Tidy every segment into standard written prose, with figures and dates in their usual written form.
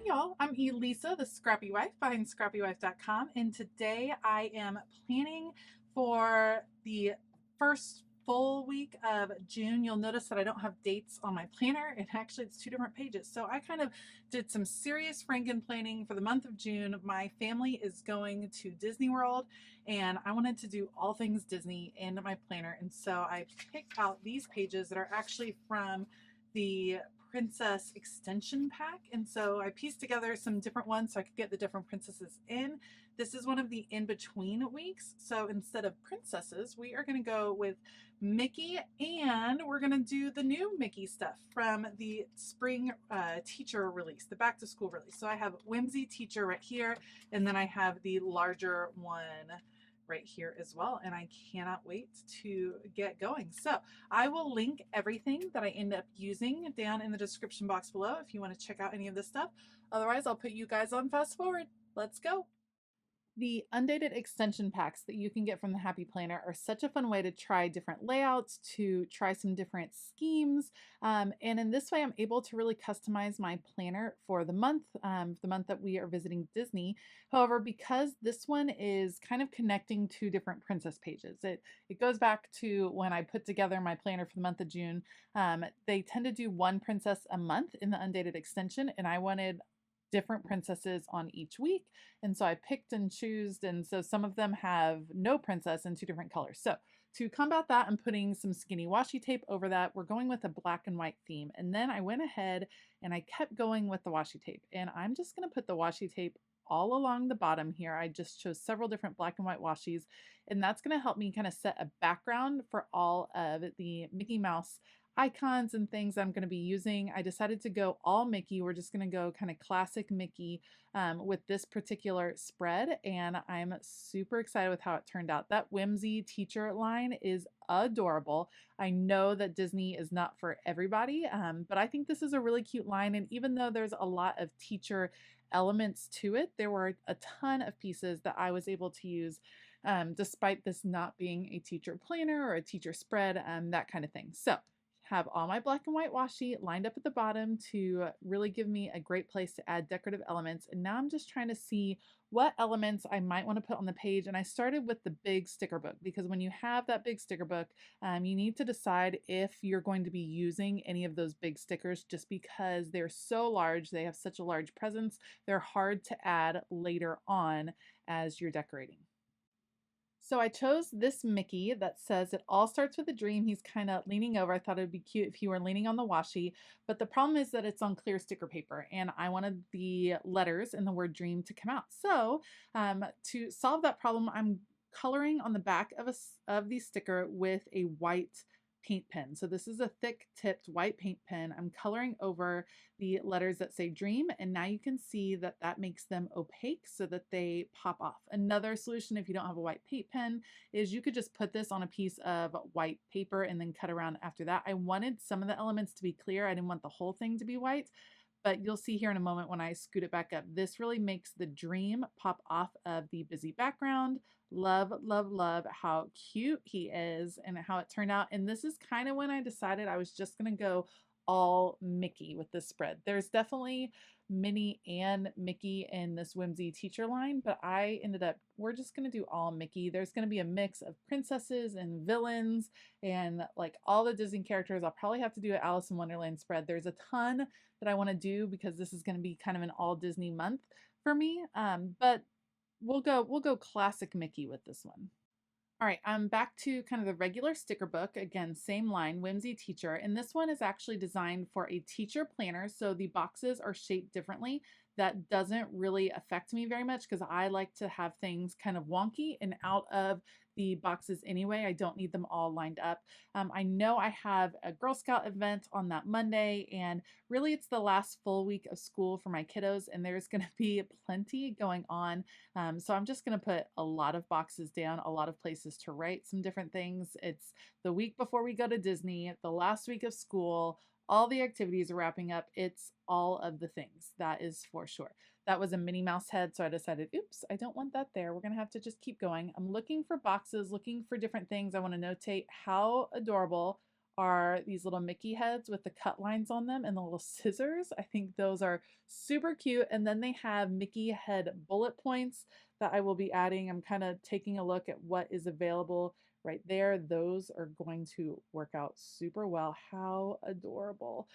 y'all. I'm Elisa, the Scrappy Wife behind ScrappyWife.com, and today I am planning for the first full week of June. You'll notice that I don't have dates on my planner, and actually it's two different pages. So I kind of did some serious Franken planning for the month of June. My family is going to Disney World, and I wanted to do all things Disney in my planner, and so I picked out these pages that are actually from the princess extension pack, and so I pieced together some different ones so I could get the different princesses in. This is one of the in-between weeks, so instead of princesses we are going to go with Mickey, and we're going to do the new Mickey stuff from the spring teacher release, the back to school release. So I have Whimsy Teacher right here, and then I have the larger one right here as well, and I cannot wait to get going. So I will link everything that I end up using down in the description box below if you want to check out any of this stuff. Otherwise, I'll put you guys on fast forward. Let's go. The undated extension packs that you can get from the Happy Planner are such a fun way to try different layouts, to try some different schemes. And in this way, I'm able to really customize my planner for the month that we are visiting Disney. However, because this one is kind of connecting two different princess pages, it goes back to when I put together my planner for the month of June. They tend to do one princess a month in the undated extension, and I wanted different princesses on each week. And so I picked and chose, and so some of them have no princess in two different colors. So to combat that, I'm putting some skinny washi tape over that. We're going with a black and white theme. And then I went ahead and I kept going with the washi tape. And I'm just going to put the washi tape all along the bottom here. I just chose several different black and white washes, and that's going to help me kind of set a background for all of the Mickey Mouse icons and things I'm going to be using. I decided to go all Mickey. We're just going to go kind of classic Mickey with this particular spread, and I'm super excited with how it turned out. That Whimsy Teacher line is adorable. I know that Disney is not for everybody, but I think this is a really cute line, and even though there's a lot of teacher elements to it, there were a ton of pieces that I was able to use despite this not being a teacher planner or a teacher spread, that kind of thing. So have all my black and white washi lined up at the bottom to really give me a great place to add decorative elements. And now I'm just trying to see what elements I might want to put on the page. And I started with the big sticker book, because when you have that big sticker book, you need to decide if you're going to be using any of those big stickers, just because they're so large, they have such a large presence, they're hard to add later on as you're decorating. So I chose this Mickey that says it all starts with a dream. He's kind of leaning over. I thought it would be cute if he were leaning on the washi, but the problem is that it's on clear sticker paper, and I wanted the letters and the word dream to come out. So to solve that problem, I'm coloring on the back of the sticker with a white paint pen. So this is a thick tipped white paint pen. I'm coloring over the letters that say dream, and now you can see that that makes them opaque so that they pop off. Another solution, if you don't have a white paint pen, is you could just put this on a piece of white paper and then cut around after that. I wanted some of the elements to be clear. I didn't want the whole thing to be white, but you'll see here in a moment when I scoot it back up, this really makes the dream pop off of the busy background. Love, love, love how cute he is and how it turned out. And this is kind of when I decided I was just going to go all Mickey with this spread. There's definitely Minnie and Mickey in this Whimsy Teacher line, but I ended up, we're just going to do all Mickey. There's going to be a mix of princesses and villains and like all the Disney characters. I'll probably have to do an Alice in Wonderland spread. There's a ton that I want to do because this is going to be kind of an all Disney month for me. But we'll go classic Mickey with this one. All right, I'm back to kind of the regular sticker book. Again, same line, Whimsy Teacher. And this one is actually designed for a teacher planner, so the boxes are shaped differently. That doesn't really affect me very much because I like to have things kind of wonky and out of the boxes anyway. I don't need them all lined up. I know I have a Girl Scout event on that Monday, and really it's the last full week of school for my kiddos, and there's going to be plenty going on. So I'm just going to put a lot of boxes down, a lot of places to write some different things. It's the week before we go to Disney, the last week of school, all the activities are wrapping up. It's all of the things, that is for sure. That was a Minnie Mouse head, so I decided, oops, I don't want that there. We're gonna have to just keep going. I'm looking for boxes, looking for different things. I want to notate how adorable are these little Mickey heads with the cut lines on them and the little scissors. I think those are super cute. And then they have Mickey head bullet points that I will be adding. I'm kind of taking a look at what is available right there. Those are going to work out super well. How adorable.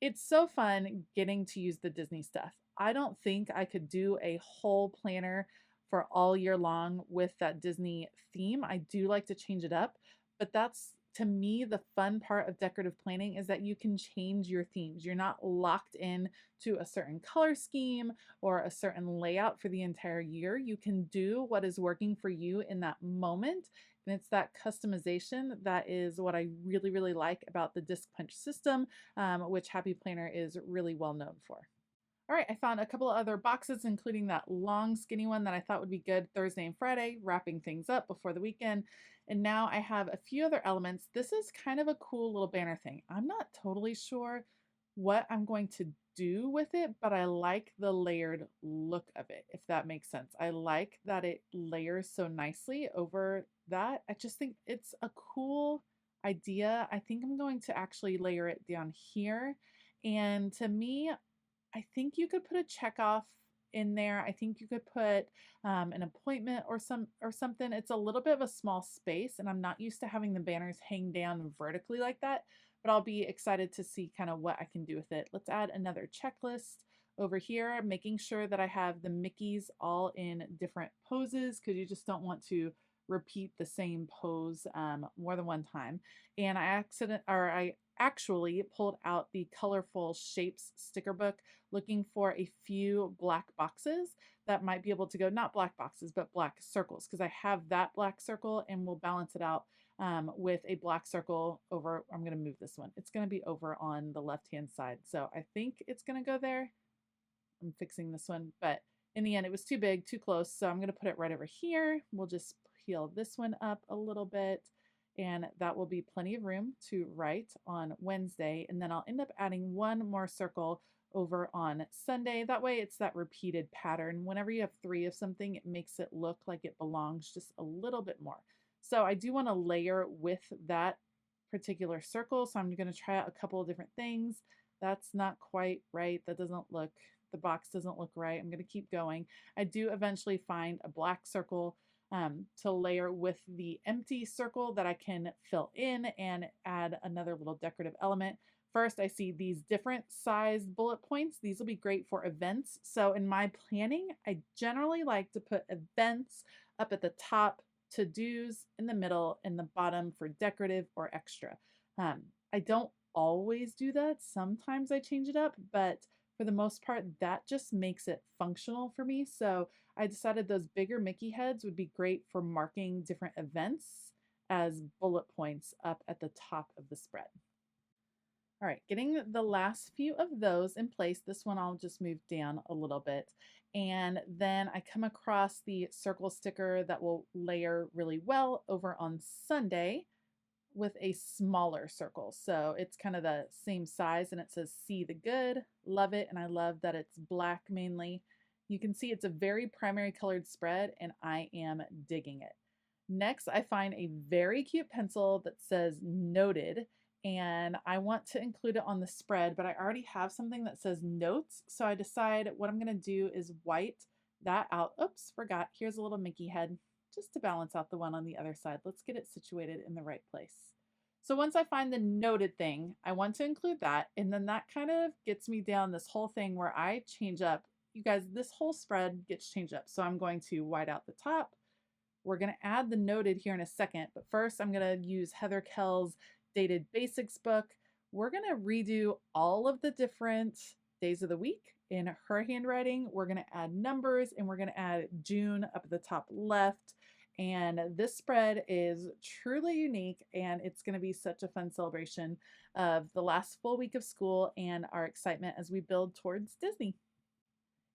It's so fun getting to use the Disney stuff. I don't think I could do a whole planner for all year long with that Disney theme. I do like to change it up, but that's to me the fun part of decorative planning is that you can change your themes. You're not locked in to a certain color scheme or a certain layout for the entire year. You can do what is working for you in that moment. And it's that customization that is what I really, really like about the disc punch system, which Happy Planner is really well known for. All right, I found a couple of other boxes, including that long skinny one that I thought would be good Thursday and Friday, wrapping things up before the weekend. And now I have a few other elements. This is kind of a cool little banner thing. I'm not totally sure what I'm going to do with it, but I like the layered look of it, if that makes sense. I like that it layers so nicely over that. I just think it's a cool idea. I think I'm going to actually layer it down here. And to me, I think you could put a check off in there. I think you could put an appointment or something. It's a little bit of a small space, and I'm not used to having the banners hang down vertically like that, but I'll be excited to see kind of what I can do with it. Let's add another checklist over here, making sure that I have the Mickeys all in different poses because you just don't want to repeat the same pose more than one time. And I actually pulled out the Colorful Shapes sticker book looking for a few black boxes that might be able to go, not black boxes, but black circles, because I have that black circle and we'll balance it out with a black circle over, I'm going to move this one. It's going to be over on the left-hand side. So I think it's going to go there. I'm fixing this one, but in the end it was too big, too close. So I'm going to put it right over here. We'll just peel this one up a little bit, and that will be plenty of room to write on Wednesday. And then I'll end up adding one more circle over on Sunday. That way it's that repeated pattern. Whenever you have 3 of something, it makes it look like it belongs just a little bit more. So I do want to layer with that particular circle. So I'm going to try out a couple of different things. That's not quite right. That doesn't look, the box doesn't look right. I'm going to keep going. I do eventually find a black circle to layer with the empty circle that I can fill in and add another little decorative element. First, I see these different sized bullet points. These will be great for events. So in my planning, I generally like to put events up at the top, to-dos in the middle, and the bottom for decorative or extra. I don't always do that. Sometimes I change it up, but for the most part, that just makes it functional for me. So I decided those bigger Mickey heads would be great for marking different events as bullet points up at the top of the spread. All right, getting the last few of those in place. This one I'll just move down a little bit. And then I come across the circle sticker that will layer really well over on Sunday with a smaller circle. So it's kind of the same size and it says "See the Good." Love it. And I love that it's black mainly. You can see it's a very primary colored spread and I am digging it. Next, I find a very cute pencil that says "Noted," and I want to include it on the spread, but I already have something that says "Notes." So I decide what I'm going to do is white that out. Oops, forgot. Here's a little Mickey head just to balance out the one on the other side. Let's get it situated in the right place. So once I find the noted thing, I want to include that. And then that kind of gets me down this whole thing where I change up. You guys, this whole spread gets changed up. So I'm going to white out the top. We're going to add the noted here in a second. But first, I'm going to use Heather Kell's Dated Basics book. We're going to redo all of the different days of the week in her handwriting. We're going to add numbers and we're going to add June up at the top left. And this spread is truly unique and it's going to be such a fun celebration of the last full week of school and our excitement as we build towards Disney.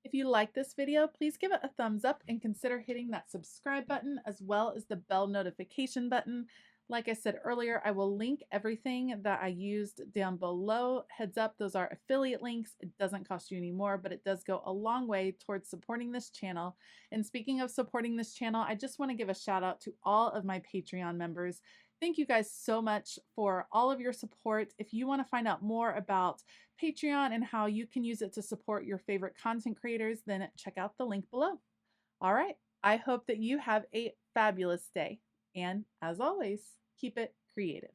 If you like this video, please give it a thumbs up and consider hitting that subscribe button as well as the bell notification button. Like I said earlier, I will link everything that I used down below. Heads up, those are affiliate links. It doesn't cost you any more, but it does go a long way towards supporting this channel. And speaking of supporting this channel, I just want to give a shout out to all of my Patreon members. Thank you guys so much for all of your support. If you want to find out more about Patreon and how you can use it to support your favorite content creators, then check out the link below. All right, I hope that you have a fabulous day. And as always, keep it creative.